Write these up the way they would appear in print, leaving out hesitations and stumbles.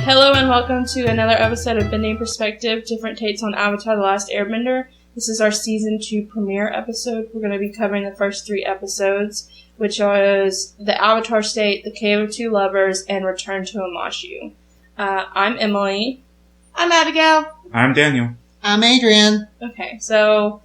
Hello and welcome to another episode of Bending Perspective, different takes on Avatar the Last Airbender. This is our Season 2 premiere episode. We're going to be covering the first 3 episodes, which was The Avatar State, The Cave of Two Lovers, and Return to Amashu. I'm Emily. I'm Abigail. I'm Daniel. I'm Adrian. Okay, so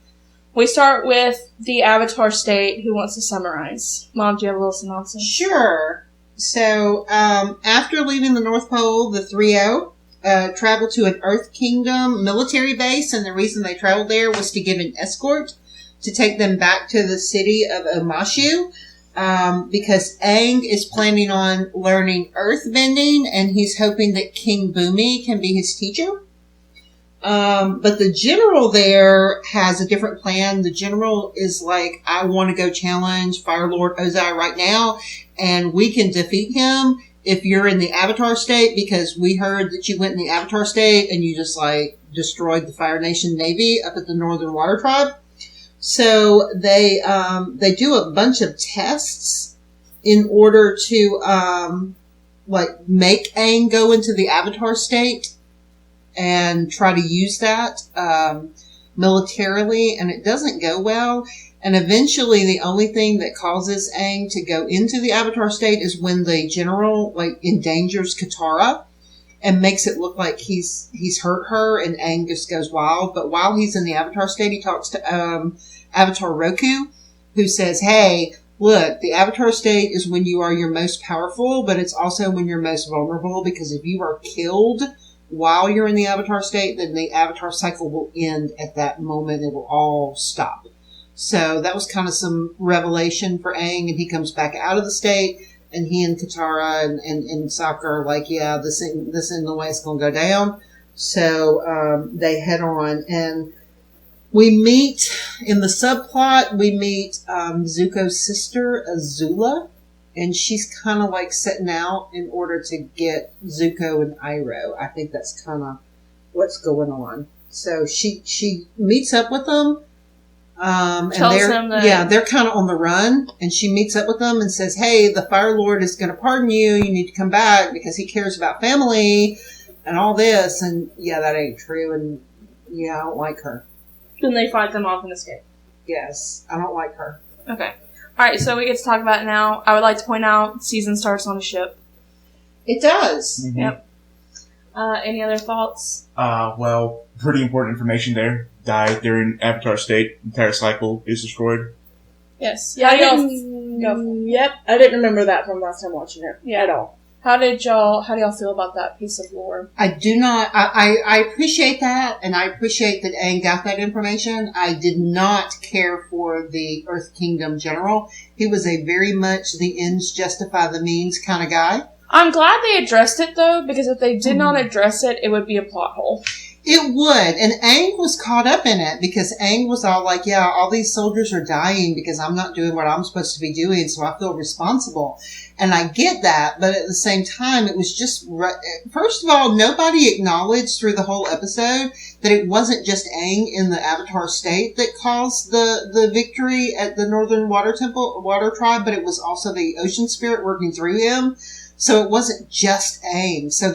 we start with The Avatar State. Who wants to summarize? Mom, do you have a little synopsis? Sure. So, after leaving the North Pole, the 3-0 traveled to an Earth Kingdom military base, and the reason they traveled there was to get an escort to take them back to the city of Amashu, because Aang is planning on learning earth bending, and he's hoping that King Bumi can be his teacher. But the general there has a different plan. The general is like, I want to go challenge Fire Lord Ozai right now, and we can defeat him if you're in the Avatar State, because we heard that you went in the Avatar State and you just like destroyed the Fire Nation Navy up at the Northern Water Tribe. So they do a bunch of tests in order to, make Aang go into the Avatar State and try to use that militarily, and it doesn't go well. And eventually, the only thing that causes Aang to go into the Avatar State is when the general endangers Katara and makes it look like he's hurt her, and Aang just goes wild. But while he's in the Avatar State, he talks to Avatar Roku, who says, "Hey, look, the Avatar State is when you are your most powerful, but it's also when you're most vulnerable, because if you are killed while you're in the Avatar State, then the Avatar cycle will end at that moment. It will all stop." So that was kind of some revelation for Aang, and he comes back out of the state, and he and Katara and Sokka are like, yeah, this ain't the way it's going to go down. So they head on, and we meet, in the subplot, Zuko's sister, Azula. And she's kind of like setting out in order to get Zuko and Iroh. I think that's kind of what's going on. So she meets up with them. And they're kind of on the run. And she meets up with them and says, hey, the Fire Lord is going to pardon you. You need to come back because he cares about family and all this. And yeah, that ain't true. And yeah, I don't like her. Then they fight them off and escape. Yes, I don't like her. Okay. Alright, so we get to talk about it now. I would like to point out, season starts on a ship. It does. Mm-hmm. Yep. Any other thoughts? Well, pretty important information there. Died during Avatar State. Entire cycle is destroyed. Yes. Yeah, Yep, I didn't remember that from last time watching it at all. How do y'all feel about that piece of lore? I do not. I appreciate that, and I appreciate that Aang got that information. I did not care for the Earth Kingdom general. He was a very much the ends justify the means kind of guy. I'm glad they addressed it, though, because if they did not address it, it would be a plot hole. It would, and Aang was caught up in it, because Aang was all like, yeah, all these soldiers are dying because I'm not doing what I'm supposed to be doing, so I feel responsible. And I get that, but at the same time, it was just, first of all, nobody acknowledged through the whole episode that it wasn't just Aang in the Avatar State that caused the victory at the Northern Water Tribe, but it was also the Ocean Spirit working through him. So it wasn't just Aang. So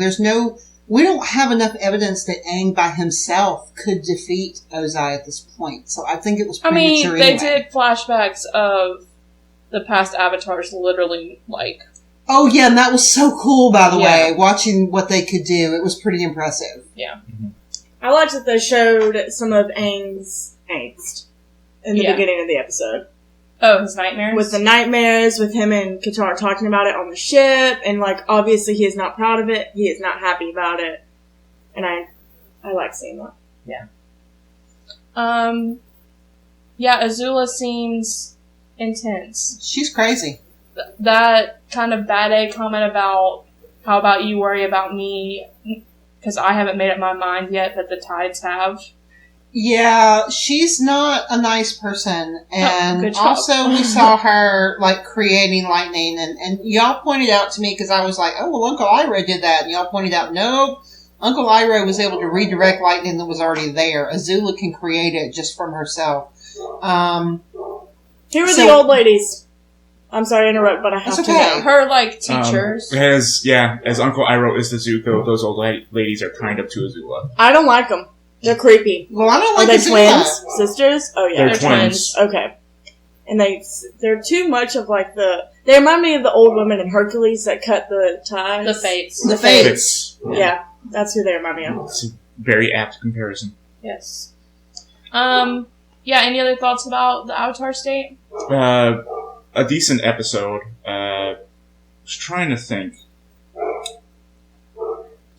we don't have enough evidence that Aang by himself could defeat Ozai at this point. So I think it was premature they anyway. did flashbacks of the past avatars literally, Oh, yeah, and that was so cool, by the way, watching what they could do. It was pretty impressive. Yeah. Mm-hmm. I liked that they showed some of Aang's angst in the beginning of the episode. Oh, his nightmares? With the nightmares, with him and Katara talking about it on the ship, and, obviously he is not proud of it, he is not happy about it, and I like seeing that. Yeah. Azula seems intense. She's crazy. That kind of bad A comment about, how about you worry about me, because I haven't made up my mind yet, but the tides have. Yeah, she's not a nice person, and good job. Also we saw her, creating lightning, and y'all pointed out to me, because I was like, oh, well, Uncle Iroh did that, and y'all pointed out, no, Uncle Iroh was able to redirect lightning that was already there. Azula can create it just from herself. Here were the old ladies. I'm sorry to interrupt, but I have That's to okay. know. Her, teachers. As Uncle Iroh is the Zuko, those old ladies are kind of to Azula. I don't like them. They're creepy. Well, I don't Are like they Azula. twins? Sisters? Oh, yeah. They're twins. Okay. And they're too much of they remind me of the old women in Hercules that cut the ties. The Fates. The Fates. Yeah, that's who they remind me of. It's a very apt comparison. Yes. Any other thoughts about the Avatar state? A decent episode. Was trying to think.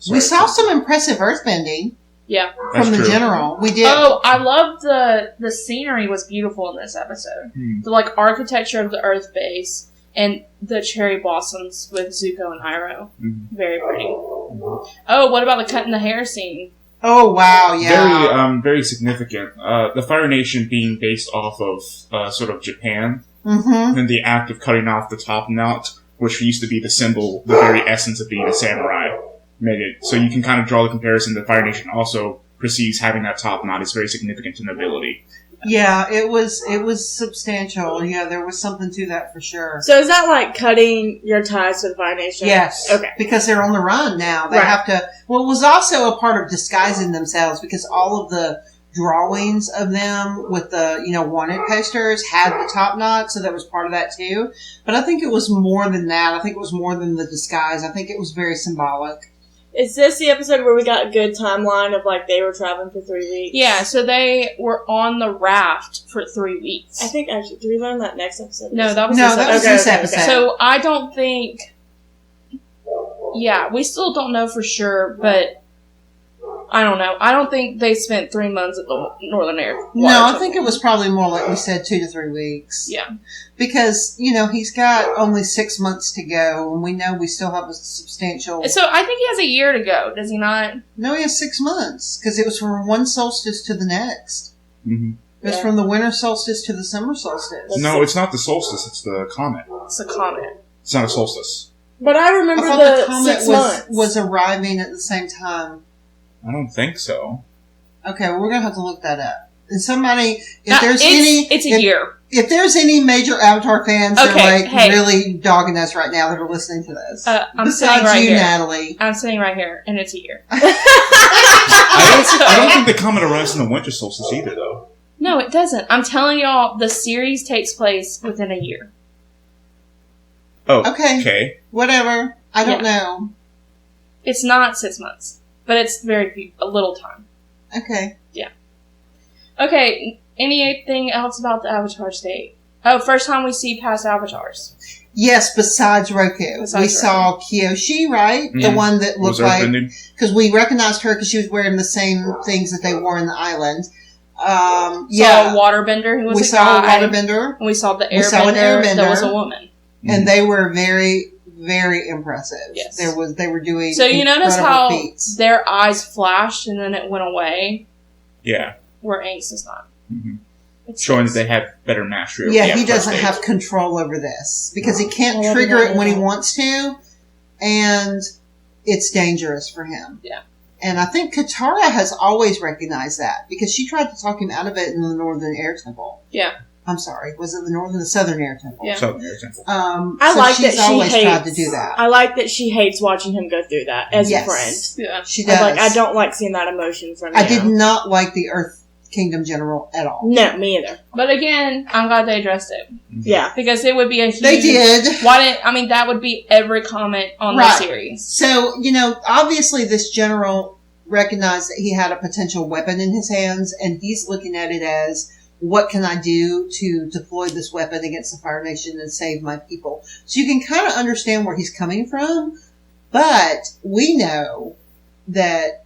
We saw some impressive earthbending Yeah. from the true. general. We did. Oh, I love the scenery was beautiful in this episode. The architecture of the Earth base and the cherry blossoms with Zuko and Iroh. Very pretty. Oh, what about the cutting the hair scene? Oh, wow, yeah. Very significant. The Fire Nation being based off of sort of Japan, Mm-hmm. and the act of cutting off the top knot, which used to be the symbol, the very essence of being a samurai, made it. So you can kind of draw the comparison. The Fire Nation also perceives having that top knot is very significant to nobility. Yeah, it was substantial. Yeah, there was something to that for sure. So is that like cutting your ties to the Fire Nation? Yes. Okay. Because they're on the run now. They Right. have to. Well, it was also a part of disguising themselves because all of the drawings of them with the, wanted posters had the top knot, so that was part of that too. But I think it was more than that. I think it was more than the disguise. I think it was very symbolic. Is this the episode where we got a good timeline of they were traveling for 3 weeks? Yeah, so they were on the raft for 3 weeks. I think actually, did we learn that next episode? No, that was No, this that was episode. this episode. So I don't think. Yeah, we still don't know for sure, but I don't know. I don't think they spent 3 months at the Northern Air. No, I think it was probably more like we said, 2 to 3 weeks. Yeah. Because, he's got only 6 months to go, and we know we still have a substantial... So I think he has a year to go, does he not? No, he has 6 months, because it was from one solstice to the next. Mm-hmm. It was from the winter solstice to the summer solstice. No, it's not the solstice, it's the comet. It's a comet. It's not a solstice. But I remember I thought the the comet 6 months. was arriving at the same time. I don't think so. Okay, well, we're going to have to look that up. And somebody, It's a year. If there's any major Avatar fans that are really dogging us right now that are listening to this, I'm sitting besides right you, here. Natalie. I'm sitting right here, and it's a year. I don't think the comet arrives in the winter solstice either, though. No, it doesn't. I'm telling y'all, the series takes place within a year. Oh, okay. Whatever. I don't know. It's not 6 months, but it's a little time. Okay. Yeah. Okay, anything else about the Avatar state? Oh, first time we see past avatars. Yes, besides Roku. We saw Kyoshi, right? The one that looked like... Because we recognized her because she was wearing the same things that they wore in the island. Saw a waterbender who was a guy. We saw a waterbender. And we saw the We saw an airbender that was a woman. And they were very, very impressive. Yes. They were doing So you notice how feats. their eyes flashed and then it went away? Yeah. Where Aang's is not. Mm-hmm. Showing that they have better mastery over Yeah, the he Avatar doesn't state. have control over this. Because he can't trigger it when he wants to. And it's dangerous for him. Yeah. And I think Katara has always recognized that. Because she tried to talk him out of it in the Northern Air Temple. Yeah. I'm sorry. Was it the Southern Air Temple? Yeah. Southern Air Temple. I like she's that she always hates, tried to do that. I like that she hates watching him go through that as a friend. Yeah. She does. I don't like seeing that emotion from I him. did not like the Earth Kingdom General at all. No, me either. But again, I'm glad they addressed it. Yeah. Because it would be a huge... They did. That would be every comment on the series. So, obviously this general recognized that he had a potential weapon in his hands, and he's looking at it as, what can I do to deploy this weapon against the Fire Nation and save my people? So you can kind of understand where he's coming from, but we know that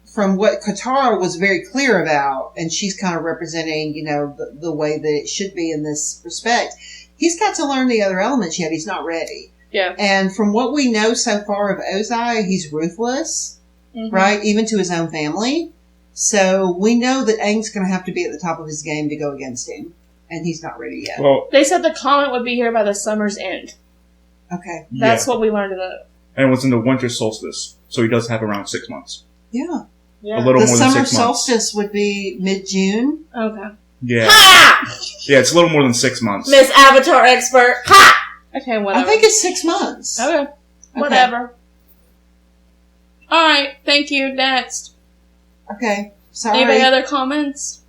from what Katara was very clear about, and she's kind of representing, the way that it should be in this respect, he's got to learn the other elements yet. He's not ready. Yeah. And from what we know so far of Ozai, he's ruthless, right? Even to his own family. So we know that Aang's going to have to be at the top of his game to go against him. And he's not ready yet. Well, they said the comet would be here by the summer's end. Okay. That's what we learned in the... And it was in the winter solstice, so he does have around 6 months. Yeah. A little more than 6 months. The summer solstice would be mid-June. Okay. Yeah. Ha! Yeah, it's a little more than 6 months. Miss Avatar expert. Ha! Okay, whatever. I think it's 6 months. Okay. Whatever. Alright, thank you. Next. Okay. Sorry. Any other comments?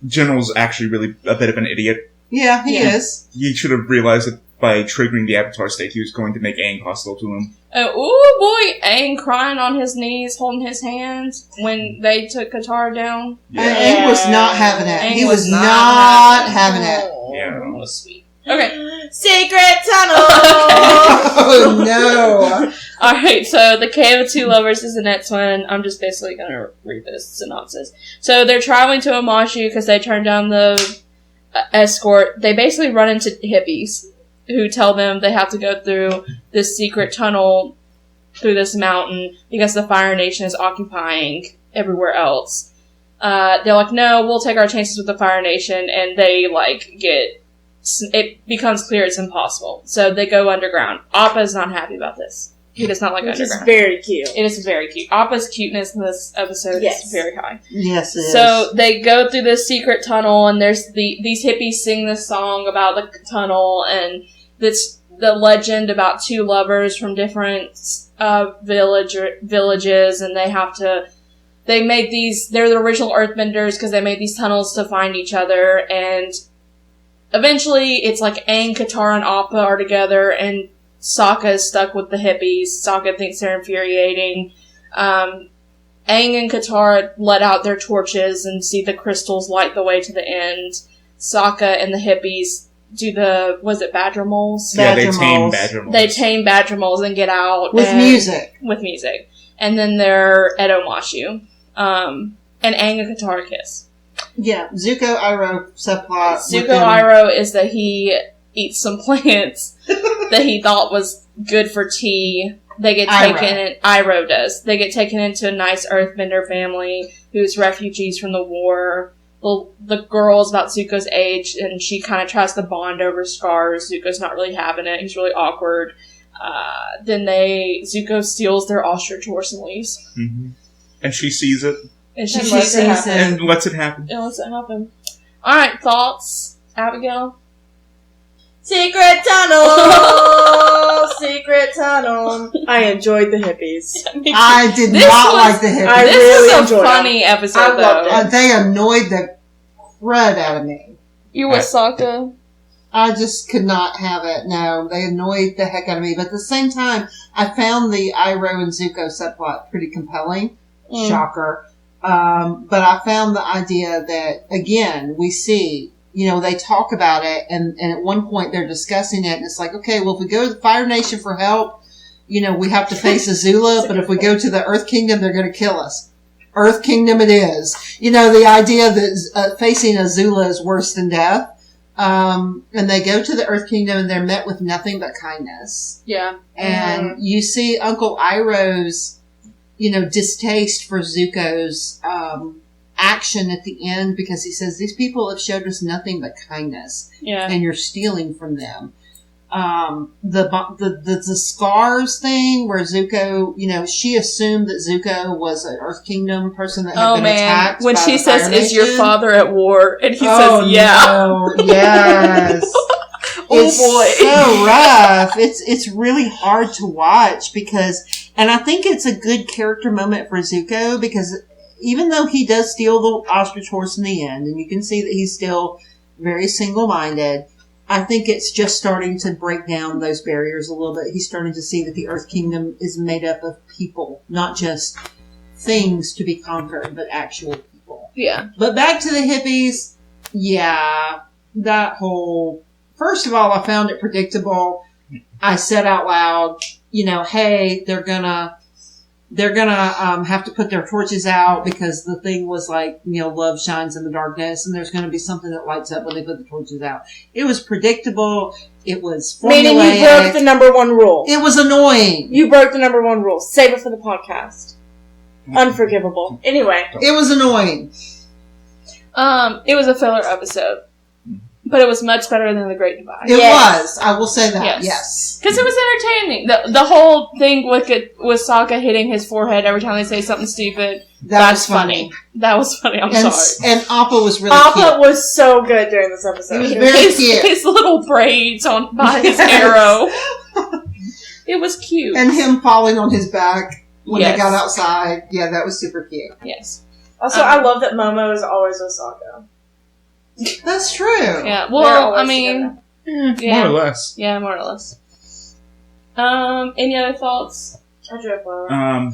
General's actually really a bit of an idiot. Yeah, he is. He should have realized that by triggering the Avatar state, he was going to make Aang hostile to him. Oh boy, Aang crying on his knees, holding his hands when they took Katara down. And Aang was not having it. Aang He was not not having it. Yeah. That was sweet. Okay. Secret tunnel! Oh, no. Alright, so The Cave of Two Lovers is the next one. I'm just basically going to read this synopsis. So they're traveling to Omashu because they turned down the escort. They basically run into hippies who tell them they have to go through this secret tunnel through this mountain because the Fire Nation is occupying everywhere else. They're like, no, we'll take our chances with the Fire Nation, and they, it becomes clear it's impossible. So they go underground. Appa is not happy about this. He does not like Which underground. is very cute. It is very cute. Appa's cuteness in this episode is very high. Yes, it is. So they go through this secret tunnel, and there's these hippies sing this song about the tunnel, and it's the legend about two lovers from different villages, and they're the original earthbenders because they made these tunnels to find each other, and eventually it's like Aang, Katara, and Appa are together, and Sokka is stuck with the hippies. Sokka thinks they're infuriating. Aang and Katara let out their torches and see the crystals light the way to the end. Sokka and the hippies do was it badger moles? Yeah, they tame badger moles. They tame badger moles and get out. With music. With music. And then they're at Omashu. And Aang and Katara kiss. Yeah, Zuko Iroh subplot. Zuko Iroh is that he eats some plants that he thought was good for tea. They get taken Iroh does. They get taken into a nice earthbender family who's refugees from the war. The girl is about Zuko's age, and she kind of tries to bond over scars. Zuko's not really having it. He's really awkward. Then Zuko steals their ostrich horse and leaves. Mm-hmm. And she sees it. And she sees it. And lets it happen. It lets it happen. Alright, thoughts? Abigail? Secret tunnel! Secret tunnel. I enjoyed the hippies. I did not like the hippies. This was a funny episode, though. They annoyed the crud out of me. You were Sokka? I just could not have it. No, they annoyed the heck out of me. But at the same time, I found the Iroh and Zuko subplot pretty compelling. Shocker. But I found the idea that, again, we see, they talk about it, and at one point they're discussing it, and it's like, okay, well, if we go to the Fire Nation for help, we have to face Azula, but if we go to the Earth Kingdom, they're going to kill us. Earth Kingdom it is. The idea that facing Azula is worse than death. And they go to the Earth Kingdom, and they're met with nothing but kindness. Yeah. And you see Uncle Iroh's distaste for Zuko's action at the end, because he says, these people have showed us nothing but kindness. Yeah. And you're stealing from them. The scars thing where Zuko, she assumed that Zuko was an Earth Kingdom person that had been attacked. When by she the says, Fire is your Nation. father at war? And he says, yeah. No, yes. It's so rough. It's really hard to watch and I think it's a good character moment for Zuko, because even though he does steal the ostrich horse in the end, and you can see that he's still very single-minded, I think it's just starting to break down those barriers a little bit. He's starting to see that the Earth Kingdom is made up of people, not just things to be conquered, but actual people. Yeah. But back to the hippies, that whole... First of all, I found it predictable. I said out loud, hey, they're gonna have to put their torches out because the thing was like, love shines in the darkness, and there's gonna be something that lights up when they put the torches out. It was predictable. It was formulaic. Meaning you broke the number one rule. It was annoying. You broke the number one rule. Save it for the podcast. Unforgivable. Anyway. It was annoying. It was a filler episode. But it was much better than The Great Divide. It was. I will say that. Yes. Yes. Because it was entertaining. The whole thing with Sokka hitting his forehead every time they say something stupid. That's funny. That was funny. I'm sorry. And Appa was really Appa cute. was so good during this episode. He was very cute. His little braids by his arrow. It was cute. And him falling on his back when Yes. they got outside. Yeah, that was super cute. Yes. Also, I love that Momo is always with Sokka. That's true. Yeah. They're Well, always I mean, More or less. Yeah, more or less. Any other thoughts? I drew a flower.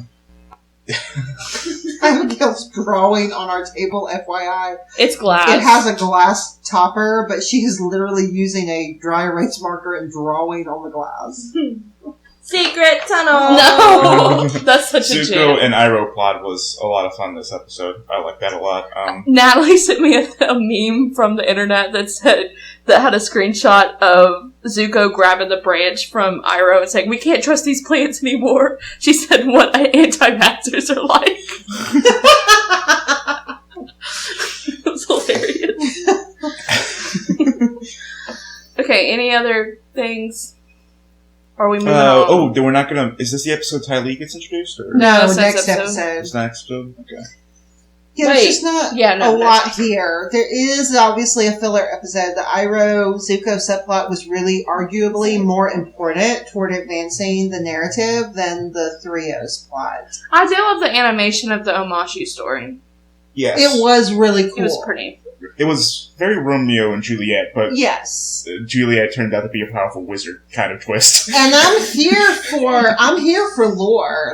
Abigail's drawing on our table, FYI. It's glass. It has a glass topper, but she is literally using a dry erase marker and drawing on the glass. Secret tunnel! No! That's such a Zuko joke. and Iroh plot was a lot of fun this episode. I like that a lot. Natalie sent me a meme from the internet that had a screenshot of Zuko grabbing the branch from Iroh and saying, "We can't trust these plants anymore." She said, "What anti-vaxxers are like." It was hilarious. Okay, any other things? Are we moving on? We're not gonna... Is this the episode Ty Lee gets introduced? Or? No, it's next episode. episode. It's next episode? Okay. Yeah, Wait. there's just not a lot next. here. There is obviously a filler episode. The Iroh-Zuko subplot was really arguably more important toward advancing the narrative than the Threeos plot. I do love the animation of the Omashu story. Yes. It was really cool. It was pretty. It was very Romeo and Juliet, but Yes. Juliet turned out to be a powerful wizard kind of twist. And I'm here for lore.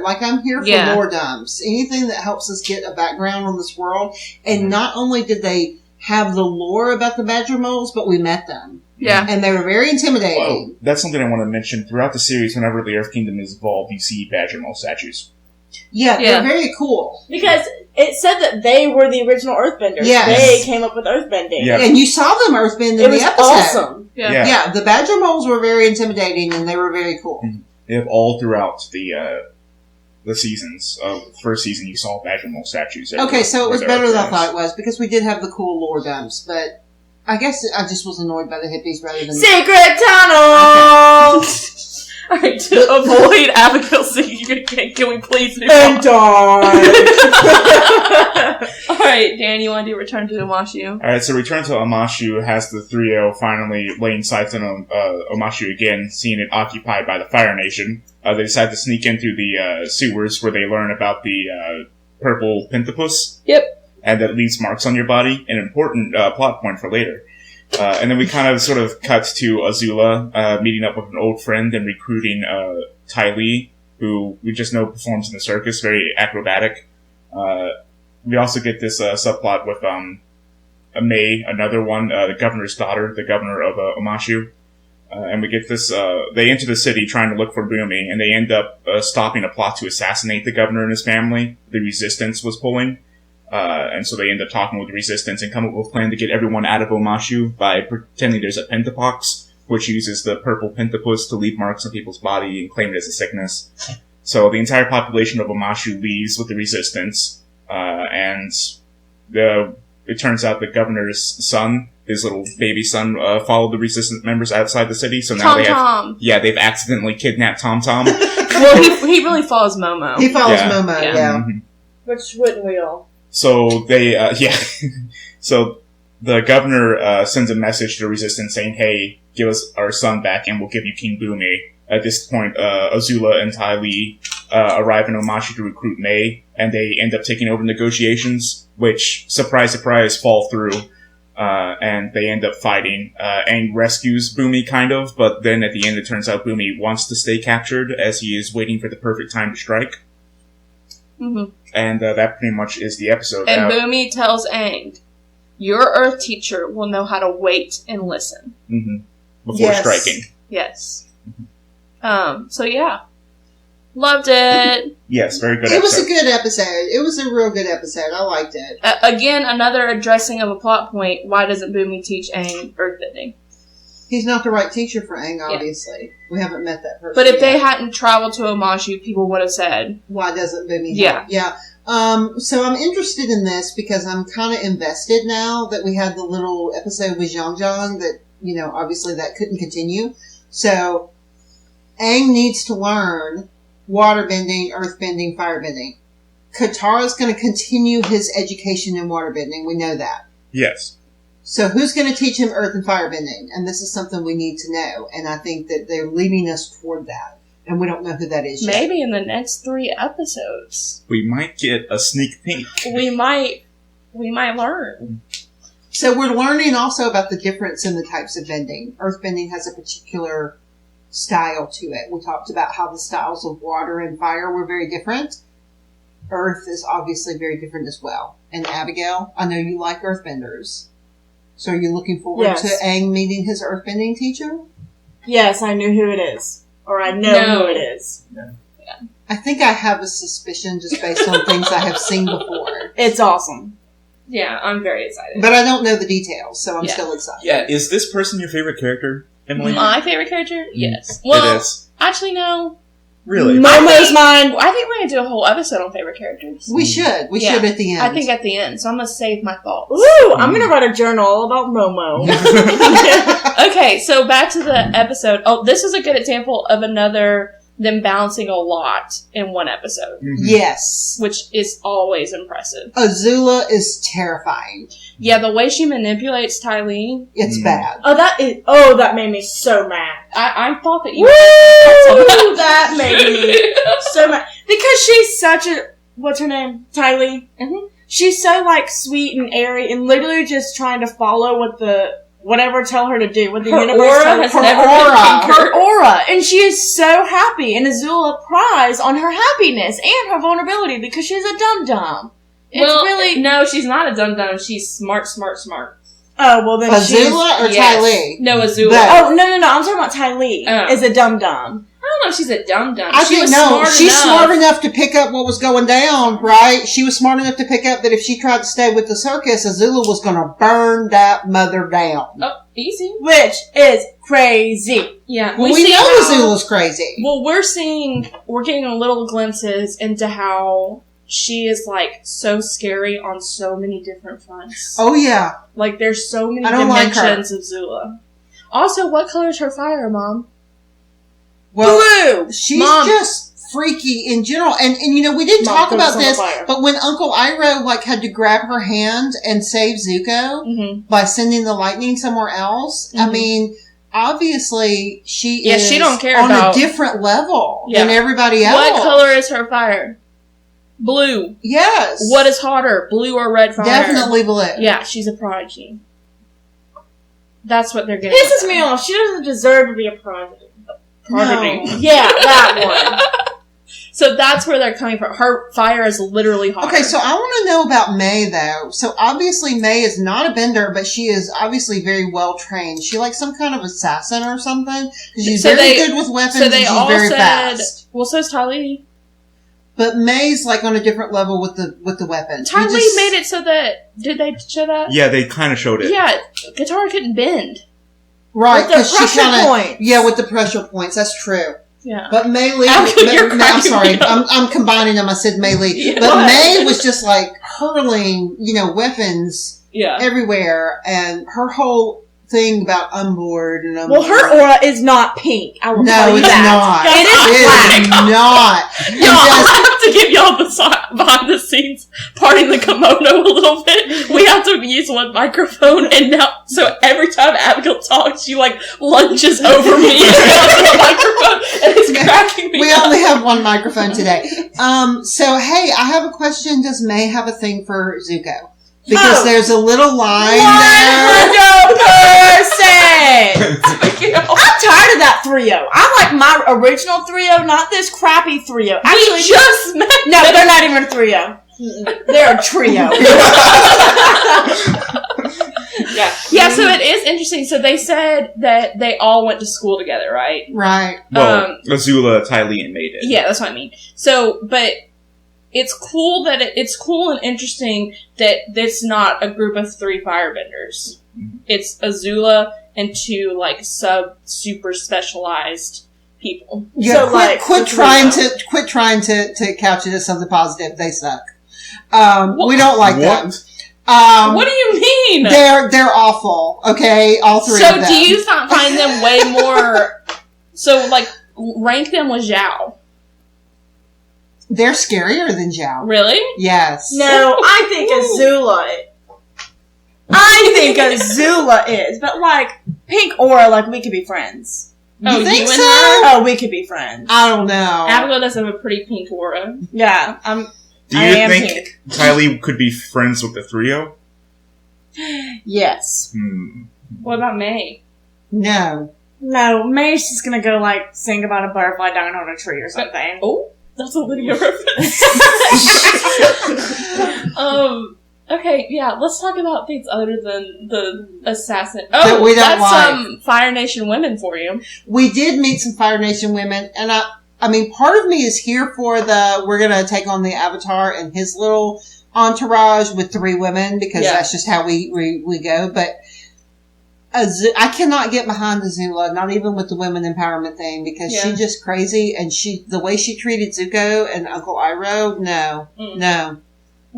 Like, I'm here for lore dumps. Anything that helps us get a background on this world. And not only did they have the lore about the Badger Moles, but we met them. Yeah. And they were very intimidating. Well, that's something I want to mention. Throughout the series, whenever the Earth Kingdom is involved, you see Badger Mole statues. Yeah, they're very cool. Because it said that they were the original Earthbenders. Yes. They came up with Earthbending. Yeah. And you saw them earthbend in It was the episode. awesome. Yeah, the Badger Moles were very intimidating, and they were very cool. They have all throughout the seasons. First season, you saw Badger Mole statues. Okay, so it was where better they're than I Earth thought it was, because we did have the cool lore dumps, but I guess I just was annoyed by the hippies rather than... Secret tunnel! Alright, to avoid Abigail singing, can we please move And on? die! Alright, Dan, you want to do Return to Omashu? Alright, so Return to Omashu has the Three-O finally laying sights on Omashu again, seeing it occupied by the Fire Nation. They decide to sneak in through the sewers where they learn about the purple pentapus. Yep. And that leaves marks on your body, an important plot point for later. And then we kind of sort of cut to Azula meeting up with an old friend and recruiting Ty Lee, who we just know performs in the circus, very acrobatic. We also get this subplot with May, another one, the governor's daughter, the governor of Omashu. And we get this, they enter the city trying to look for Boomy, and they end up stopping a plot to assassinate the governor and his family. The resistance was pulling. And so they end up talking with the resistance and come up with a plan to get everyone out of Omashu by pretending there's a pentapox, which uses the purple pentapus to leave marks on people's body and claim it as a sickness. So the entire population of Omashu leaves with the resistance, and it turns out the governor's son, his little baby son, followed the resistance members outside the city. So now they've accidentally kidnapped Tom Tom. Well, he really follows Momo. He follows Momo, yeah. Mm-hmm. Which wouldn't we all? So they, So the governor sends a message to the resistance saying, "Hey, give us our son back, and we'll give you King Boomy." At this point, Azula and Ty Lee arrive in Omashu to recruit May, and they end up taking over negotiations, which, surprise, surprise, fall through. And they end up fighting. Aang rescues Boomy, kind of, but then at the end it turns out Boomy wants to stay captured as he is waiting for the perfect time to strike. Mm-hmm. And that pretty much is the episode. And Boomy tells Aang, "Your Earth teacher will know how to wait and listen." Mm-hmm. Before striking. Yes. So yeah. Loved it. Yes, very good It was episode. a good episode. It was a real good episode. I liked it. Again, another addressing of a plot point. Why doesn't Boomy teach Aang earthbending? He's not the right teacher for Aang, obviously. Yeah. We haven't met that person But if yet. they hadn't traveled to Omashu, people would have said, "Why doesn't Boomy help?" Yeah. So I'm interested in this because I'm kind of invested now that we had the little episode with Zhang that, obviously that couldn't continue. So Aang needs to learn waterbending, earthbending, firebending. Katara's going to continue his education in waterbending. We know that. Yes. So who's going to teach him earth and firebending? And this is something we need to know. And I think that they're leading us toward that. And we don't know who that is yet. Maybe in the next 3 episodes. We might get a sneak peek. We might learn. So we're learning also about the difference in the types of bending. Earthbending has a particular style to it. We talked about how the styles of water and fire were very different. Earth is obviously very different as well. And Abigail, I know you like earthbenders. So are you looking forward to Aang meeting his earthbending teacher? Yes, I knew who it is. Or I know who it is. Yeah. I think I have a suspicion just based on things I have seen before. It's awesome. Yeah, I'm very excited. But I don't know the details, so I'm still excited. Yeah, is this person your favorite character, Emily? My favorite character? Yes. Well, it is. Actually, no. Really? Momo's mine. I think we're going to do a whole episode on favorite characters. We should. We should at the end. I think at the end, so I'm going to save my thoughts. Ooh, I'm going to write a journal all about Momo. Okay, so back to the episode. Oh, this was a good example of them balancing a lot in one episode. Mm-hmm. Yes. Which is always impressive. Azula is terrifying. Yeah, the way she manipulates Ty Lee. It's bad. That made me so mad. I thought that you Woo! That made me so mad. Because she's such a, what's her name? Ty Lee. Mm-hmm. She's so, sweet and airy and literally just trying to follow whatever tell her to do. What the universe tells her. Her aura. And she is so happy. And Azula prides on her happiness and her vulnerability because she's a dum-dum. No, she's not a dum-dum. She's smart. Oh, well then Azula or Ty Lee? No, Azula. Oh, no. I'm talking about Ty Lee is a dum-dum. I don't know if she's a dum-dum. She's smart enough to pick up what was going down, right? She was smart enough to pick up that if she tried to stay with the circus, Azula was going to burn that mother down. Oh, easy. Which is crazy. Yeah. Well, we know Azula's crazy. Well, we're getting a little glimpses into how she is, so scary on so many different fronts. Oh, yeah. There's so many dimensions of Zula. Also, what color is her fire, Mom? Well, blue! She's just freaky in general. And we didn't talk about this, but when Uncle Iroh, had to grab her hand and save Zuko by sending the lightning somewhere else, I mean, obviously she don't care on a different level than everybody else. What color is her fire? Blue. Yes. What is hotter, blue or red fire? Definitely blue. Yeah, she's a prodigy. That's what they're getting. Pisses me off. She doesn't deserve to be a prodigy. Prodigy. No. Yeah, that one. So that's where they're coming from. Her fire is literally hotter. Okay, so I want to know about May, though. So obviously May is not a bender, but she is obviously very well trained. She some kind of assassin or something? Because she's very good with weapons and she's very fast. Well, so is Ty Lee. But May's on a different level with the weapons. Ty Lee made it so that, did they show that? Yeah, they kind of showed it. Yeah, Katara couldn't bend. Right, with the pressure points. Yeah, with the pressure points. That's true. Yeah. But Mei Lee, I'm sorry, I'm combining them. I said Mei Lee. Yeah. But May was just hurling, weapons everywhere. And her whole thing about unboard and unboard. Well, her aura is not pink. I will tell you that. It is not. Y'all, I have to give y'all the behind the scenes parting the kimono a little bit. We have to use one microphone, and now, so every time Abigail talks, she lunges over me and the microphone, and it's cracking me We up. only have one microphone today. So hey, I have a question. Does May have a thing for Zuko? Because there's a little line 100%! I'm tired of that 3-0. I like my original 3-0, not this crappy 3-0. Actually, We just met. No, they're not even a 3-0. They're a trio. Yeah, so it is interesting. So they said that they all went to school together, right? Right. Well, Azula, Ty Lee, and May did. Yeah, that's what I mean. So, but it's cool that it's cool and interesting that it's not a group of 3 firebenders. It's Azula and 2 super specialized people. Yeah, so quit trying to couch it as something positive. They suck. We don't like them. What do you mean? They're awful. Okay, all three of them. So do you find them way more? So like rank them with Zhao. They're scarier than Zhao. Really? Yes. No, I think Azula is. But like Pink Aura, like we could be friends. You think and so? her? Oh, we could be friends. I don't know. Abigail does have a pretty pink aura. Yeah, Do you think Kylie could be friends with the trio? Yes. What about May? No. No, May's just gonna go like sing about a butterfly dying on a tree or something. Oh, that's a Lydia reference. Okay, yeah, let's talk about things other than the assassin. That we don't that's like. some Fire Nation women for you. We did meet some Fire Nation women, and I mean, part of me is here for we're gonna take on the Avatar and his little entourage with 3 women, because that's just how we go, but I cannot get behind Azula, not even with the women empowerment thing, because she's just crazy, and the way she treated Zuko and Uncle Iroh, no.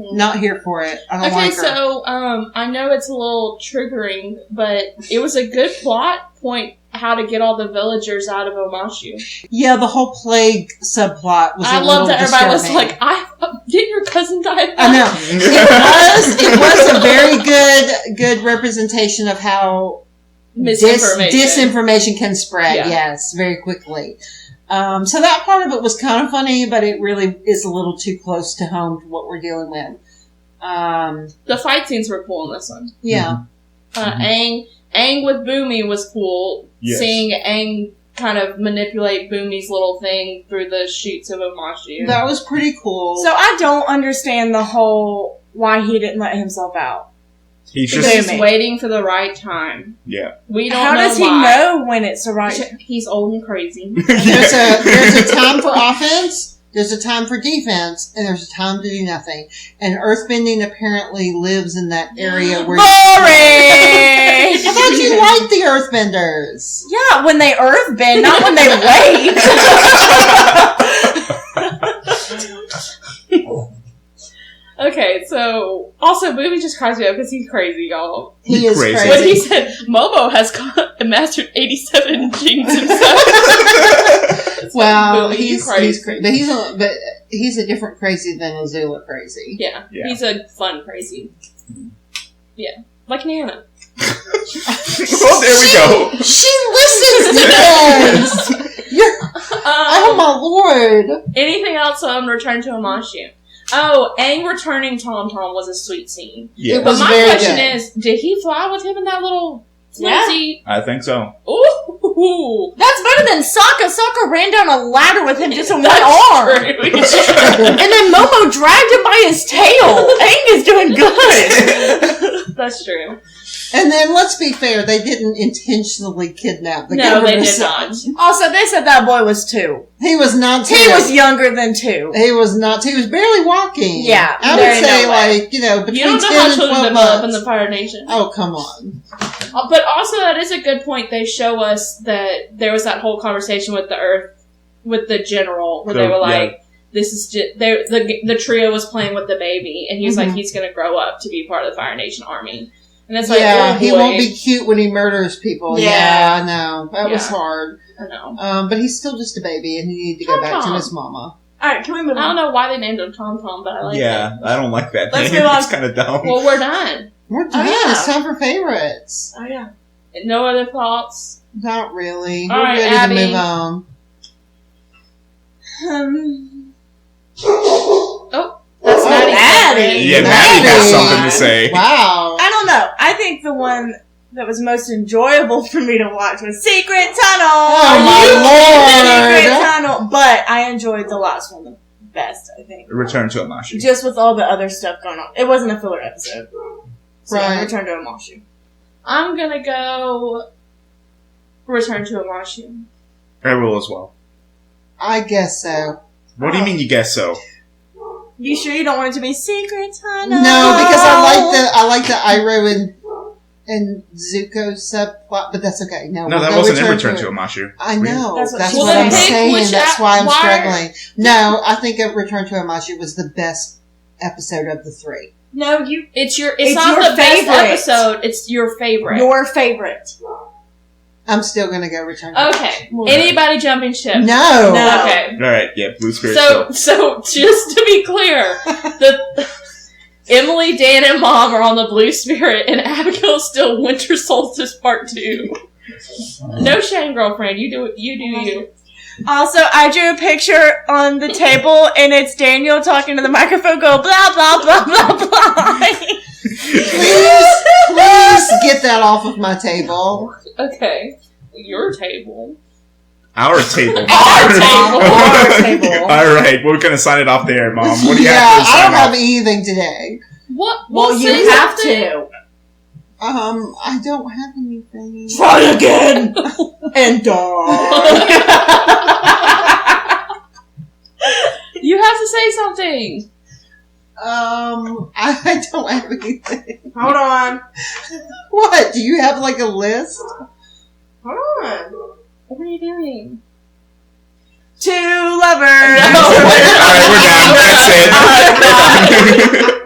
Not here for it. I don't like her. So, I know it's a little triggering, but it was a good plot point how to get all the villagers out of Omashu. Yeah, the whole plague subplot was I love that everybody was like, didn't your cousin die? I know. It was a very good representation of how disinformation can spread, yes, very quickly. So that part of it was kind of funny, but it really is a little too close to home to what we're dealing with. The fight scenes were cool in this one. Yeah. Aang with Boomy was cool. Yes. Seeing Aang kind of manipulate Boomy's little thing through the shoots of Omashu. That was pretty cool. So I don't understand the whole why he didn't let himself out. He's waiting for the right time. Yeah. We don't How know does he know when it's the right time? He's old and crazy. There's a time for offense, there's a time for defense, and there's a time to do nothing. And earthbending apparently lives in that area where boring! I thought you liked the earthbenders. Yeah, when they earthbend, not when they wait. Okay, so also Boomy just cracks me up because he's crazy, y'all. He is crazy. When he said Momo has mastered 87 genes himself. Well, he's crazy. But he's a different crazy than Azula crazy. Yeah, he's a fun crazy. Yeah, like Nana. Well, there we go. She listens to this. Oh my lord! Anything else on Return to Omashu? Oh, Aang returning Tom Tom was a sweet scene. Yeah. But my question is, did he fly with him in that little flimsy? I think so. Ooh. That's better than Sokka. Sokka ran down a ladder with him just on one arm. And then Momo dragged him by his tail. Aang is doing good. That's true. And then, let's be fair, they didn't intentionally kidnap the No, they governor's did not. son. Also, they said that boy was 2. He was not 2. He was younger than 2. He was not 2. He was barely walking. Yeah. I would say, between 10 you don't know and how 12 children months. develop in the Fire Nation. Oh, come on. But also, that is a good point. They show us that there was that whole conversation with the general, where they were like, this is just, the trio was playing with the baby, and he was like, he's going to grow up to be part of the Fire Nation army. And it's like, he won't be cute when he murders people. Yeah, I know. That was hard. I know. But he's still just a baby, and he needs to go back to his mama. Alright, can we move on? I don't know why they named him Tom Tom, but I like it. Yeah, I don't like that Let's name. move on. It's kind of dumb. Well, we're done. We're done. It's time for favorites. Oh, yeah. No other thoughts? Not really. All We're right, ready Abby. to move on. That's Maddie. Yeah, Maddie has something to say. Wow. I don't know. I think the one that was most enjoyable for me to watch was Secret Tunnel. Oh my Secret lord. Tunnel. But I enjoyed the last one the best, I think. Return to Omashu. Just with all the other stuff going on. It wasn't a filler episode. So Right. Return to Omashu. I'm gonna go Return to Omashu. I will as well. I guess so. What do you mean you guess so? You sure you don't want it to be Secret Tunnel? No, because I like the Iroh and Zuko subplot, but that's okay. No, that wasn't in Return to Omashu. I know. That's what Well, I'm saying. That's why I'm why- struggling. No, I think Return to Omashu was the best episode of the 3. No, It's not your the best favorite. episode. It's your favorite. Your favorite. I'm still going to go Return. Okay. Anybody jumping ship? No. Okay. All right, yeah, Blue Spirit. So just to be clear, Emily, Dan, and Mom are on the Blue Spirit, and Abigail's still Winter Solstice Part 2. No shame, girlfriend. You do you. Also, I drew a picture on the table, and it's Daniel talking to the microphone, go blah blah blah blah blah. Please get that off of my table. Okay. Your table. Our table. Our table. Our table. All right, we're gonna sign it off there, Mom. What do you Yeah, have to I sign don't have off? anything today. What? Well, you say have something? to. I don't have anything. Try again and die. You have to say something. I don't have anything. Hold on. What? Do you have like a list? Hold on. What are you doing? 2 lovers. No. All right, we're done. That's it. We're done.